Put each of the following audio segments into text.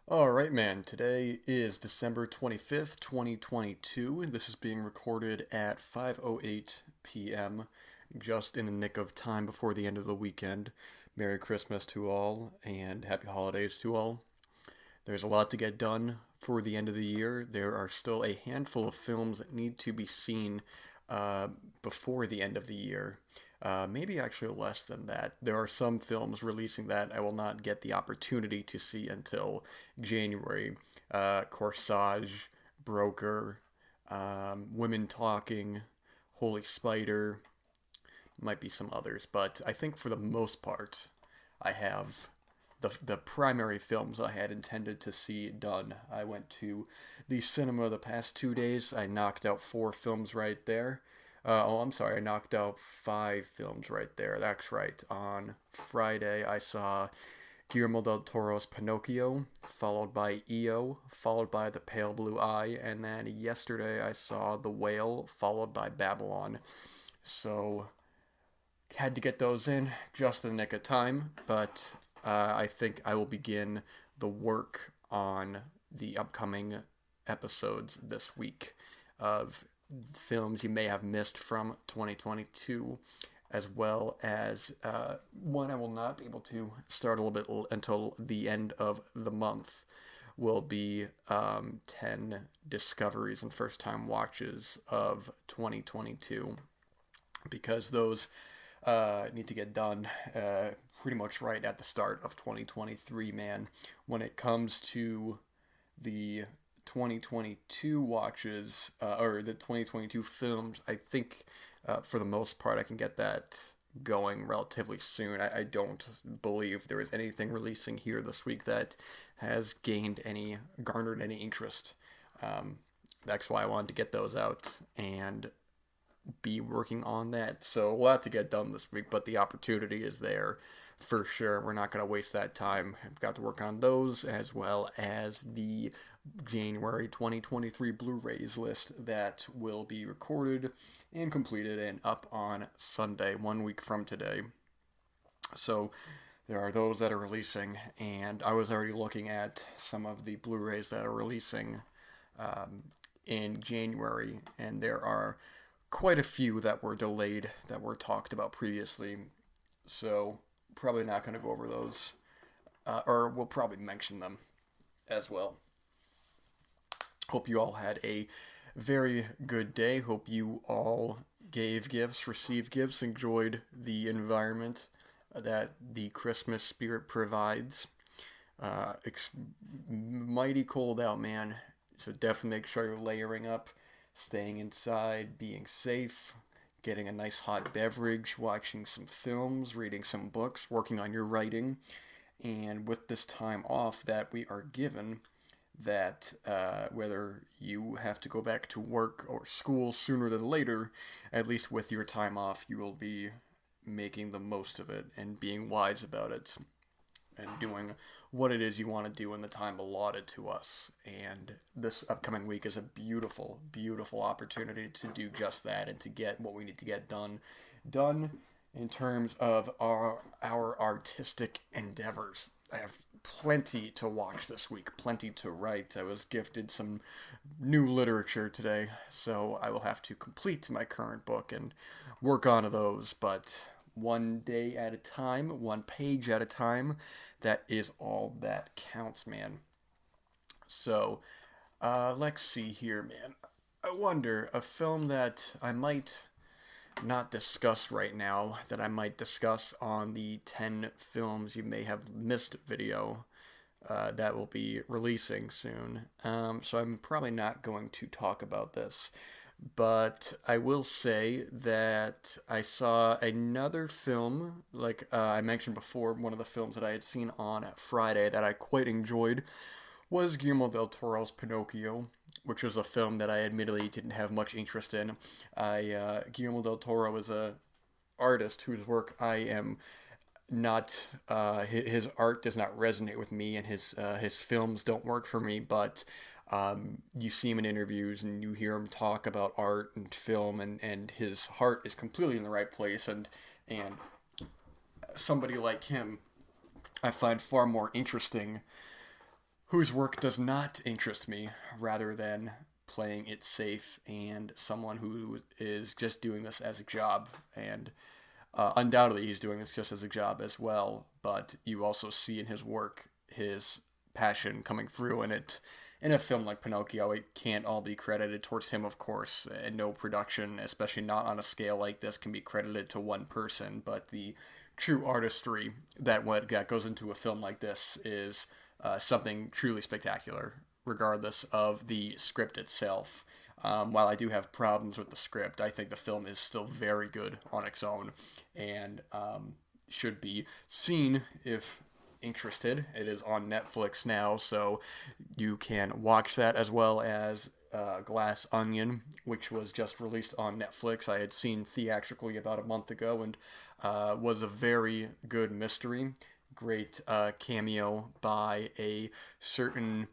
All right, man. Today is December 25th, 2022, and this is being recorded at 5:08 p.m., just in the nick of time before the end of the weekend. Merry Christmas to all and happy holidays to all. There's a lot to get done for the end of the year. There are still a handful of films that need to be seen uh, before the end of the year. Maybe actually less than that. There are some films releasing that I will not get the opportunity to see until January. Corsage, Broker, Women Talking, Holy Spider, might be some others, but I think for the most part, I have the primary films I had intended to see done. I went to the cinema the past 2 days. I knocked out four films right there. I'm sorry, I knocked out five films right there. That's right. On Friday, I saw Guillermo del Toro's Pinocchio, followed by EO, followed by The Pale Blue Eye, and then yesterday I saw The Whale, followed by Babylon. So had to get those in just in the nick of time, but I think I will begin the work on the upcoming episodes this week of films you may have missed from 2022, as well as one I will not be able to start a little bit until the end of the month. Will be 10 discoveries and first time watches of 2022 because those need to get done pretty much right at the start of 2023, man. When it comes to the 2022 watches, or the 2022 films, I think for the most part I can get that going relatively soon. I don't believe there is anything releasing here this week that has garnered any interest. That's why I wanted to get those out and be working on that. So a lot to get done this week, but the opportunity is there for sure. We're not going to waste that time. I've got to work on those as well as the January 2023 Blu-rays list that will be recorded and completed and up on Sunday, 1 week from today. So there are those that are releasing, and I was already looking at some of the Blu-rays that are releasing in January, and there are quite a few that were delayed that were talked about previously. So probably not going to go over those, or we'll probably mention them as well. Hope you all had a very good day. Hope you all gave gifts, received gifts, enjoyed the environment that the Christmas spirit provides. It's mighty cold out, man. So definitely make sure you're layering up, staying inside, being safe, getting a nice hot beverage, watching some films, reading some books, working on your writing. And with this time off that we are given, that whether you have to go back to work or school sooner than later, at least with your time off, you will be making the most of it and being wise about it and doing what it is you want to do in the time allotted to us. And this upcoming week is a beautiful, beautiful opportunity to do just that and to get what we need to get done in terms of our artistic endeavors. I have plenty to watch this week, plenty to write. I was gifted some new literature today, so I will have to complete my current book and work on those, but one day at a time, one page at a time. That is all that counts, man. So, let's see here, man. I wonder, a film that I might not discuss right now, that I might discuss on the 10 films you may have missed video that will be releasing soon. So I'm probably not going to talk about this. But I will say that I saw another film, like I mentioned before, one of the films that I had seen on Friday that I quite enjoyed was Guillermo del Toro's Pinocchio, which was a film that I admittedly didn't have much interest in. Guillermo del Toro is a artist whose work I am not his art does not resonate with me, and his films don't work for me. But you see him in interviews, and you hear him talk about art and film, and his heart is completely in the right place. And somebody like him, I find far more interesting whose work does not interest me, rather than playing it safe, and someone who is just doing this as a job. And undoubtedly, he's doing this just as a job as well, but you also see in his work his passion coming through, and it in a film like Pinocchio, it can't all be credited towards him, of course, and no production, especially not on a scale like this, can be credited to one person. But the true artistry that goes into a film like this is something truly spectacular, regardless of the script itself. While I do have problems with the script, I think the film is still very good on its own, and should be seen if interested. It is on Netflix now, so you can watch that, as well as Glass Onion, which was just released on Netflix. I had seen theatrically about a month ago, and was a very good mystery. Great cameo by a certain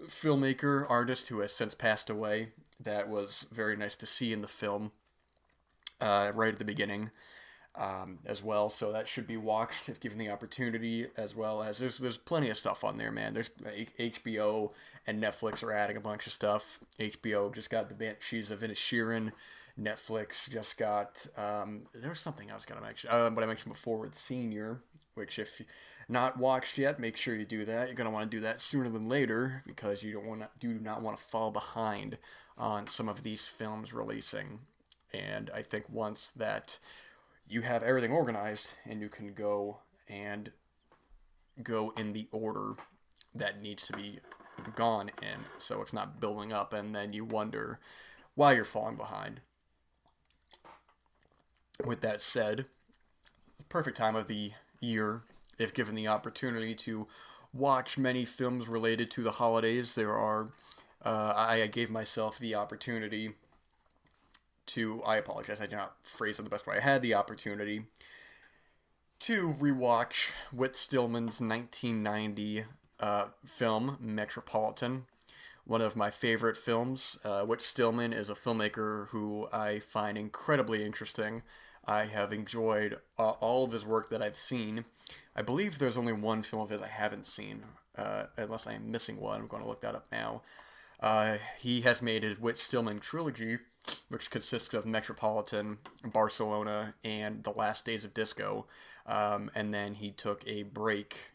filmmaker, artist who has since passed away. That was very nice to see in the film, right at the beginning, as well. So that should be watched if given the opportunity. As well as there's plenty of stuff on there, man. There's HBO and Netflix are adding a bunch of stuff. HBO just got the Banshees of Inisherin. Netflix just got there was something I was gonna mention, but I mentioned before with Senior, which if not watched yet, make sure you do that. You're gonna want to do that sooner than later, because you do not want to fall behind on some of these films releasing. And I think once that you have everything organized, and you can go in the order that needs to be gone in, so it's not building up and then you wonder why you're falling behind. With that said, it's the perfect time of the year, if given the opportunity, to watch many films related to the holidays. There are, I gave myself the opportunity to, I apologize, I did not phrase it the best way. I had the opportunity to rewatch Whit Stillman's 1990 film, Metropolitan. One of my favorite films. Whit Stillman is a filmmaker who I find incredibly interesting. I have enjoyed all of his work that I've seen. I believe there's only one film of his I haven't seen, unless I am missing one. I'm going to look that up now. He has made his Whit Stillman trilogy, which consists of Metropolitan, Barcelona, and The Last Days of Disco. And then he took a break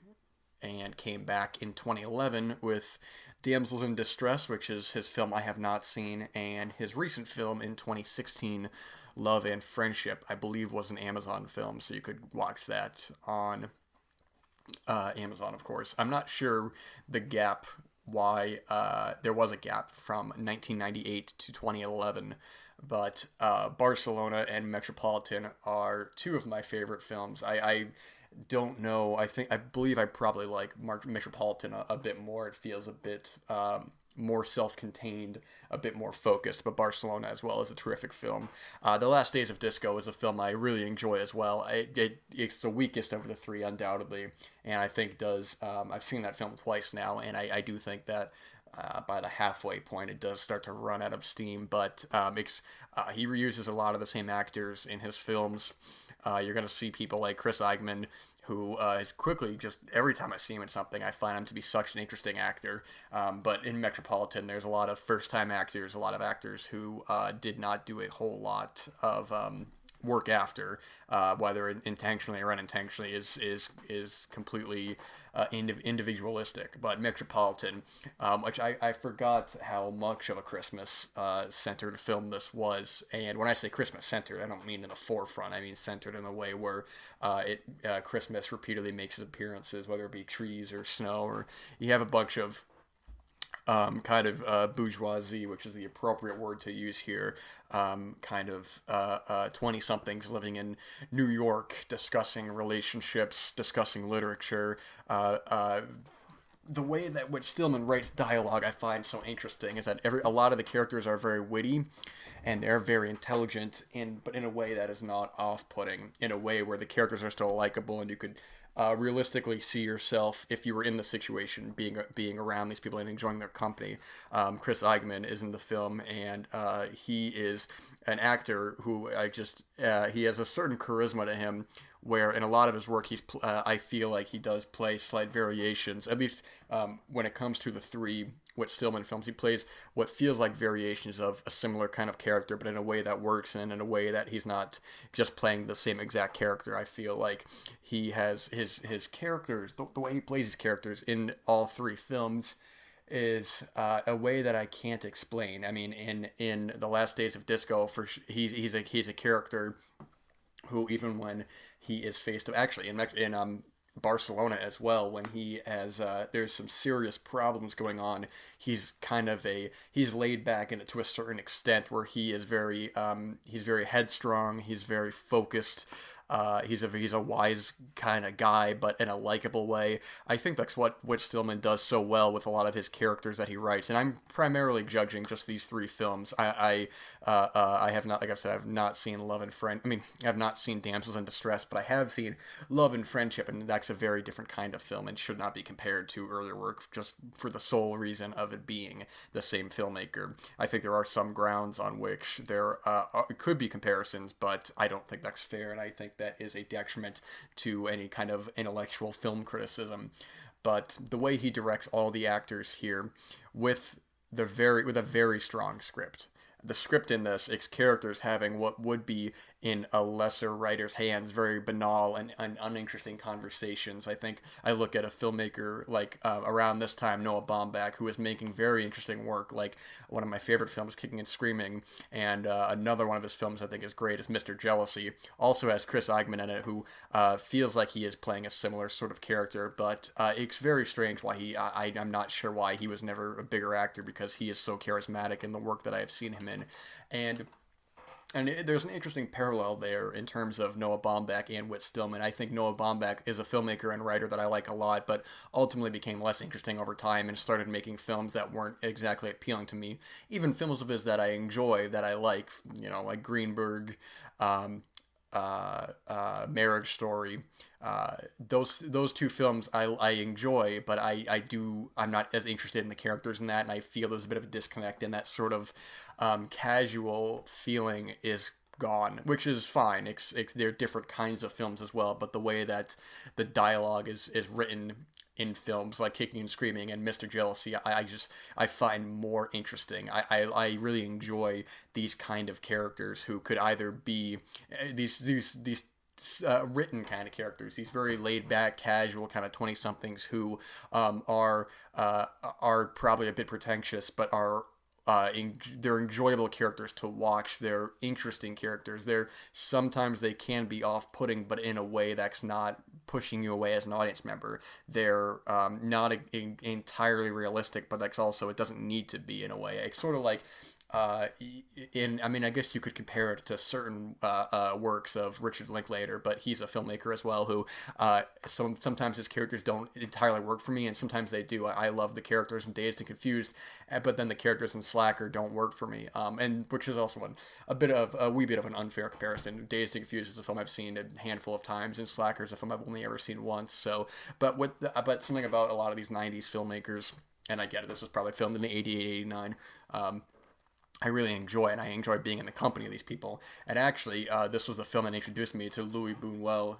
and came back in 2011 with Damsels in Distress, which is his film I have not seen, and his recent film in 2016, Love and Friendship, I believe was an Amazon film, so you could watch that on Amazon, of course. I'm not sure the gap, why there was a gap from 1998 to 2011, but Barcelona and Metropolitan are two of my favorite films. I don't know. I believe I probably like Metropolitan a bit more. It feels a bit more self-contained, a bit more focused. But Barcelona as well is a terrific film. The Last Days of Disco is a film I really enjoy as well. It's the weakest of the three, undoubtedly, and I think does. I've seen that film twice now, and I do think that. By the halfway point, it does start to run out of steam, but he reuses a lot of the same actors in his films. You're going to see people like Chris Eigman, who is quickly, just every time I see him in something, I find him to be such an interesting actor. But in Metropolitan, there's a lot of first-time actors, a lot of actors who did not do a whole lot of work after, whether intentionally or unintentionally, is completely individualistic. But Metropolitan, which I forgot how much of a Christmas centered film this was, and when I say Christmas centered, I don't mean in the forefront. I mean centered in a way where Christmas repeatedly makes its appearances, whether it be trees or snow, or you have a bunch of kind of bourgeoisie, which is the appropriate word to use here, kind of 20-somethings living in New York, discussing relationships, discussing literature. The way that Whit Stillman writes dialogue, I find so interesting, is that a lot of the characters are very witty, and they're very intelligent, but in a way that is not off-putting, in a way where the characters are still likable, and you could realistically see yourself, if you were in the situation, being around these people and enjoying their company. Chris Eigman is in the film, and he is an actor who he has a certain charisma to him, where in a lot of his work, I feel like he does play slight variations, at least when it comes to the three Whit Stillman films. He plays what feels like variations of a similar kind of character, but in a way that works and in a way that he's not just playing the same exact character. I feel like he has his characters, the way he plays his characters in all three films is a way that I can't explain. I mean, in The Last Days of Disco, he's a character who, even when he is faced to actually in Barcelona as well, when he has there's some serious problems going on, he's laid back and to a certain extent where he's very headstrong, he's very focused. He's a wise kind of guy, but in a likable way. I think that's what Whit Stillman does so well with a lot of his characters that he writes. And I'm primarily judging just these three films. I have not, like I said, I've not seen Love and Friend. I mean, I've not seen Damsels in Distress, but I have seen Love and Friendship, and that's a very different kind of film and should not be compared to earlier work just for the sole reason of it being the same filmmaker. I think there are some grounds on which there could be comparisons, but I don't think that's fair, and I think that is a detriment to any kind of intellectual film criticism. But the way he directs all the actors here with with a very strong script. The script in this, its characters having what would be in a lesser writer's hands very banal and uninteresting conversations. I think I look at a filmmaker like around this time, Noah Baumbach, who is making very interesting work, like one of my favorite films, Kicking and Screaming, and another one of his films I think is great is Mr. Jealousy. Also has Chris Eichman in it, who feels like he is playing a similar sort of character, but it's very strange why I'm not sure why he was never a bigger actor, because he is so charismatic in the work that I have seen him in. And there's an interesting parallel there in terms of Noah Baumbach and Whit Stillman. I think Noah Baumbach is a filmmaker and writer that I like a lot, but ultimately became less interesting over time and started making films that weren't exactly appealing to me. Even films of his that I enjoy, that I like, like Greenberg, Marriage Story. Those two films I enjoy, but I'm not as interested in the characters in that, and I feel there's a bit of a disconnect, and that sort of casual feeling is gone, which is fine. They're different kinds of films as well, but the way that the dialogue is written in films like Kicking and Screaming and Mr. Jealousy, I find more interesting. I really enjoy these kind of characters who could either be these written kind of characters, these very laid back, casual kind of 20-somethings who are probably a bit pretentious, but are they're enjoyable characters to watch. They're interesting characters. Sometimes they can be off-putting, but in a way that's not pushing you away as an audience member. They're not entirely realistic, but that's also, it doesn't need to be in a way. It's sort of like I guess you could compare it to certain works of Richard Linklater, but he's a filmmaker as well who sometimes his characters don't entirely work for me, and sometimes they do. I love the characters in Dazed and Confused, but then the characters in Slacker don't work for me, and which is also a wee bit of an unfair comparison. Dazed and Confused is a film I've seen a handful of times, and Slacker is a film I've only ever seen once. So, but something about a lot of these 90s filmmakers, and I get it, this was probably filmed in 88, 89, I really enjoy, and I enjoy being in the company of these people. And actually, this was the film that introduced me to Louis Buñuel.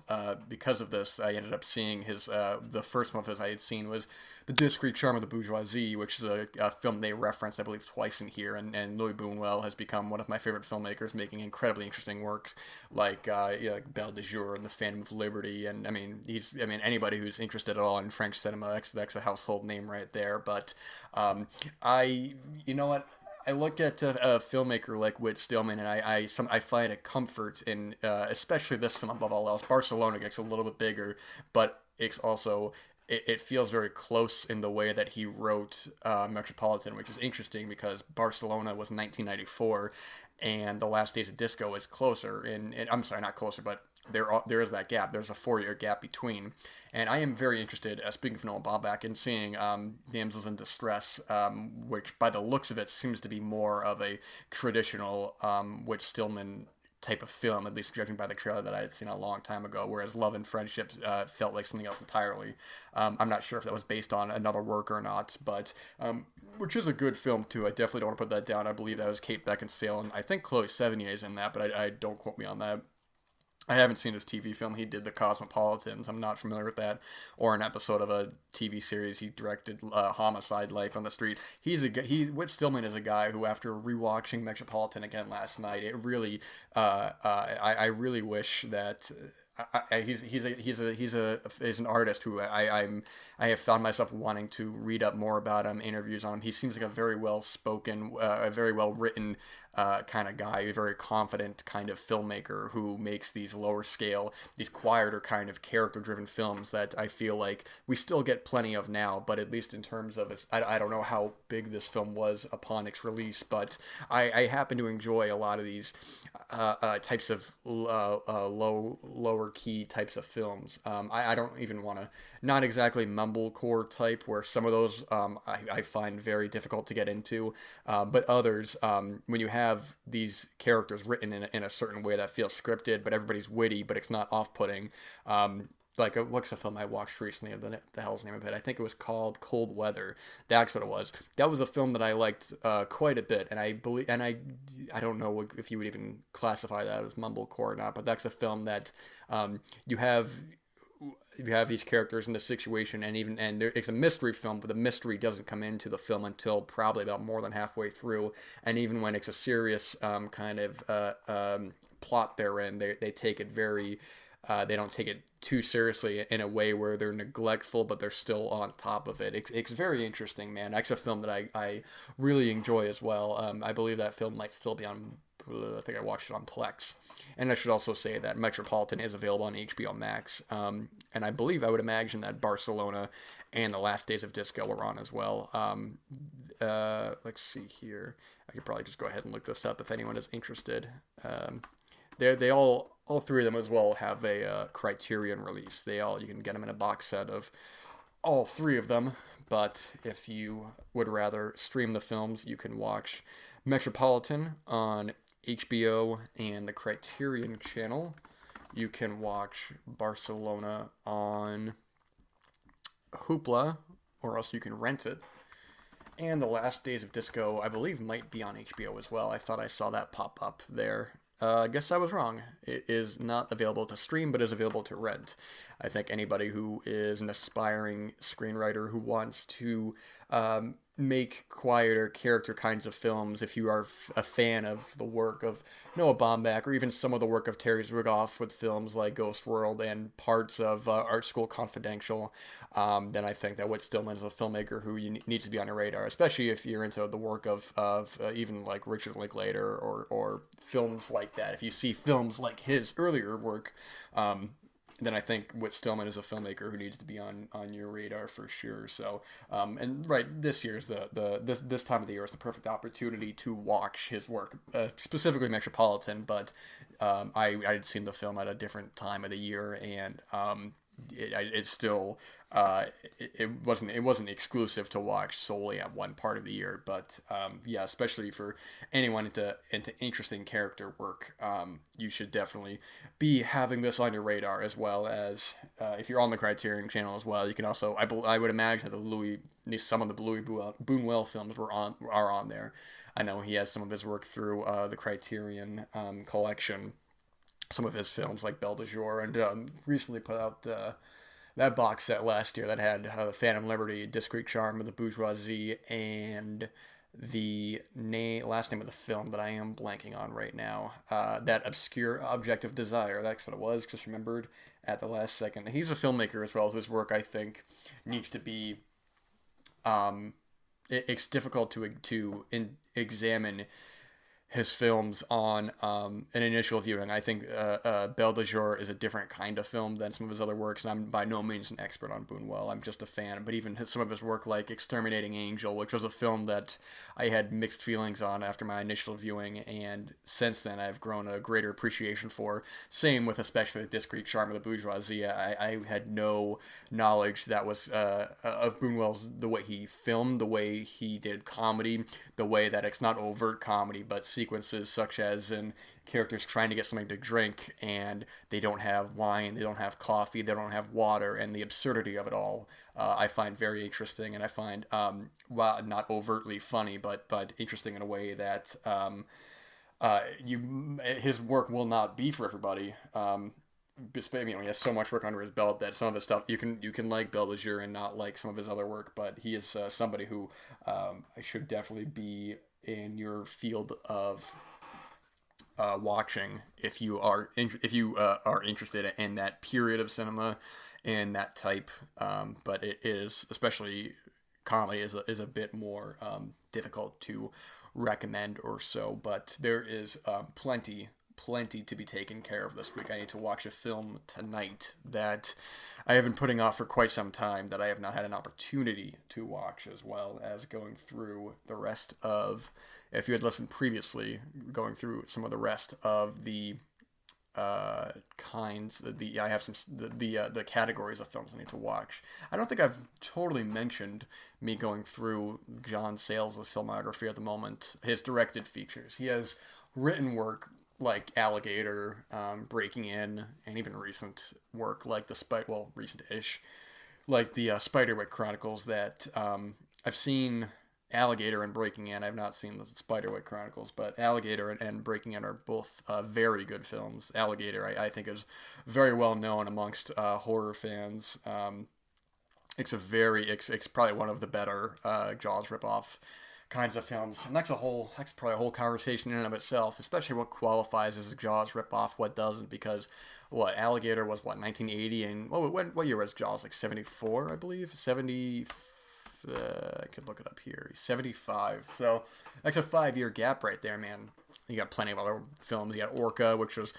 Because of this, I ended up seeing the first one of his I had seen was The Discreet Charm of the Bourgeoisie, which is a film they referenced, I believe, twice in here. And Louis Buñuel has become one of my favorite filmmakers, making incredibly interesting works like Belle de Jour and The Phantom of Liberty. And anybody who's interested at all in French cinema, that's a household name right there. But you know what? I look at a filmmaker like Whit Stillman, and I find a comfort in, especially this film above all else. Barcelona gets a little bit bigger, but it's also it feels very close in the way that he wrote Metropolitan, which is interesting because Barcelona was 1994, and The Last Days of Disco is closer. And I'm sorry, not closer, but there is that gap. There's a 4-year gap between. And I am very interested, speaking of Noah Baumbach, in seeing Damsels in Distress, which by the looks of it seems to be more of a traditional Whit Stillman type of film, at least judging by the trailer that I had seen a long time ago, whereas Love and Friendship felt like something else entirely. I'm not sure if that was based on another work or not, but which is a good film too. I definitely don't want to put that down. I believe that was Kate Beckinsale, and I think Chloe Sevigny is in that, but I don't quote me on that. I haven't seen his TV film. He did the Cosmopolitans. I'm not familiar with that, or an episode of a TV series he directed, Homicide: Life on the Street. Whit Stillman is a guy who, after rewatching Metropolitan again last night, it really, I really wish that. He's an artist who I have found myself wanting to read up more about him, interviews on him. He seems like a very well spoken, a very well written kind of guy, a very confident kind of filmmaker who makes these lower scale, these quieter kind of character driven films that I feel like we still get plenty of now. But at least in terms of I don't know how big this film was upon its release, but I happen to enjoy a lot of these types of lower key types of films. I don't even want to, not exactly mumblecore type, where some of those I find very difficult to get into, but others, when you have these characters written in a certain way that feels scripted, but everybody's witty, but it's not off-putting. Like what's the film I watched recently? The hell's the name of it? I think it was called Cold Weather. That's what it was. That was a film that I liked quite a bit, and I don't know if you would even classify that as mumblecore or not, but that's a film that you have these characters in this situation, it's a mystery film, but the mystery doesn't come into the film until probably about more than halfway through, and even when it's a serious kind of plot therein, they take it very. They don't take it too seriously in a way where they're neglectful, but they're still on top of it. It's very interesting, man. That's a film that I really enjoy as well. I believe that film might still be on. I think I watched it on Plex. And I should also say that Metropolitan is available on HBO Max. And I would imagine that Barcelona and The Last Days of Disco were on as well. Let's see here. I could probably just go ahead and look this up if anyone is interested. They all three of them as well have a Criterion release. You can get them in a box set of all three of them. But if you would rather stream the films, you can watch Metropolitan on HBO and the Criterion channel. You can watch Barcelona on Hoopla, or else you can rent it. And The Last Days of Disco, I believe, might be on HBO as well. I thought I saw that pop up there. I guess I was wrong. It is not available to stream, but is available to rent. I think anybody who is an aspiring screenwriter who wants to make quieter character kinds of films, if you are a fan of the work of Noah Baumbach, or even some of the work of Terry Zwigoff with films like Ghost World and parts of Art School Confidential, then I think that Whit Stillman is a filmmaker who needs to be on your radar, especially if you're into the work of even like Richard Linklater or films like that. If you see films like his earlier work, then I think Whit Stillman is a filmmaker who needs to be on your radar for sure. So, and right, this year's this time of the year is the perfect opportunity to watch his work, specifically Metropolitan. But I had seen the film at a different time of the year, and it's still it wasn't exclusive to watch solely at one part of the year, but yeah, especially for anyone into interesting character work, you should definitely be having this on your radar, as well as if you're on the Criterion channel as well. You can also I would imagine that some of the Louis Buñuel films are on there. I know he has some of his work through the Criterion collection, some of his films like Belle de Jour, and recently put out that box set last year that had The Phantom Liberty, Discreet Charm of the Bourgeoisie, and the last name of the film that I am blanking on right now, that obscure Object of Desire. That's what it was, just remembered at the last second. He's a filmmaker as well. His work, I think, needs to be it's difficult to examine his films on an initial viewing. I think Belle de Jour is a different kind of film than some of his other works, and I'm by no means an expert on Buñuel. I'm just a fan. But even some of his work, like Exterminating Angel, which was a film that I had mixed feelings on after my initial viewing, and since then I've grown a greater appreciation for. Same with especially The Discreet Charm of the Bourgeoisie. I had no knowledge that was of Buñuel's, the way he filmed, the way he did comedy, the way that it's not overt comedy, but sequences such as in characters trying to get something to drink and they don't have wine, they don't have coffee, they don't have water, and the absurdity of it all I find very interesting, and I find well, not overtly funny, but interesting in a way that his work will not be for everybody. He has so much work under his belt that some of his stuff you can like Bellinger and not like some of his other work, but he is somebody who should definitely be in your field of watching if you are interested in that period of cinema and that type. But it is, especially comedy, is a bit more difficult to recommend or so. But there is plenty to be taken care of this week. I need to watch a film tonight that I have been putting off for quite some time that I have not had an opportunity to watch, as well as going through the rest of, if you had listened previously, going through some of the rest of the kinds the I have some the categories of films I need to watch. I don't think I've totally mentioned me going through John Sayles' filmography at the moment. His directed features. He has written work like Alligator, Breaking In, and even recent work like recent-ish, like the Spiderwick Chronicles that I've seen. Alligator and Breaking In. I've not seen the Spiderwick Chronicles, but Alligator and Breaking In are both very good films. Alligator, I think, is very well known amongst horror fans. It's probably one of the better Jaws ripoff kinds of films, and that's probably a whole conversation in and of itself, especially what qualifies as a Jaws ripoff, what doesn't, because Alligator was 1980, and what year was Jaws, like 74, I believe, 70. I could look it up here. 75. So that's a 5-year gap right there, man. You got plenty of other films. You got Orca, which was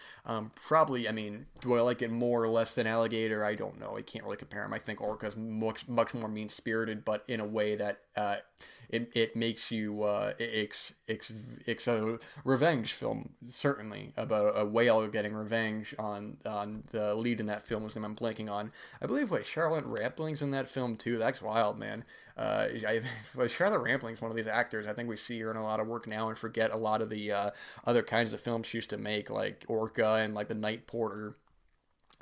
probably, I mean, do I like it more or less than Alligator? I don't know. I can't really compare them. I think Orca is much more mean spirited, but in a way that it makes you it's a revenge film, certainly, about a whale getting revenge on the lead in that film, whose name I'm blanking on. I believe Charlotte Rampling's in that film too. That's wild, man. Charlotte Rampling's one of these actors I think we see her in a lot of work now and forget a lot of the other kinds of films she used to make, like Orca and like The Night Porter.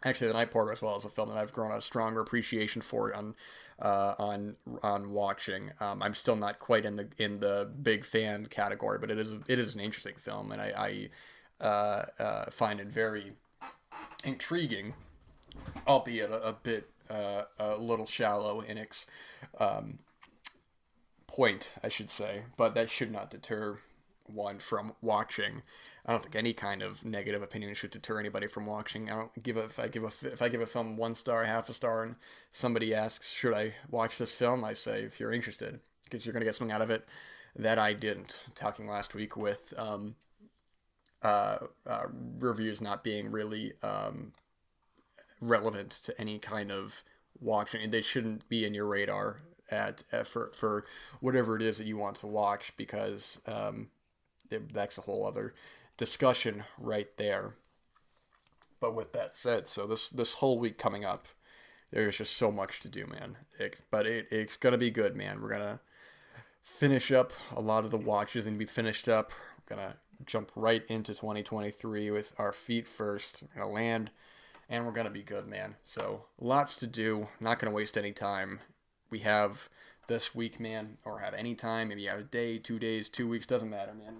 Actually, The Night Porter as well is a film that I've grown a stronger appreciation for on watching. I'm still not quite in the big fan category, but it is an interesting film, and I find it very intriguing, albeit a bit a little shallow in its point, I should say, but that should not deter one from watching. I don't think any kind of negative opinion should deter anybody from watching. I don't give a if I give a film 1 star, half a star, and somebody asks, "Should I watch this film?" I say, if you're interested, because you're gonna get something out of it that I didn't. Talking last week with uh, reviews not being really relevant to any kind of watching. They shouldn't be in your radar for whatever it is that you want to watch, because that's a whole other discussion right there. But with that said, so this whole week coming up, there's just so much to do, man. It's gonna be good, man. We're gonna finish up a lot of the watches and be finished up. We're gonna jump right into 2023 with our feet first. We're gonna land, and we're gonna be good, man. So lots to do. Not gonna waste any time. We have this week, man, or have any time. Maybe you have a day, 2 days, 2 weeks, doesn't matter, man.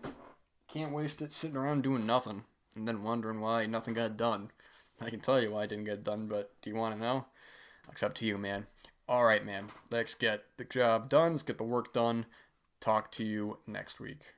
Can't waste it sitting around doing nothing and then wondering why nothing got done. I can tell you why it didn't get done, but do you want to know? It's up to you, man. All right, man. Let's get the job done. Let's get the work done. Talk to you next week.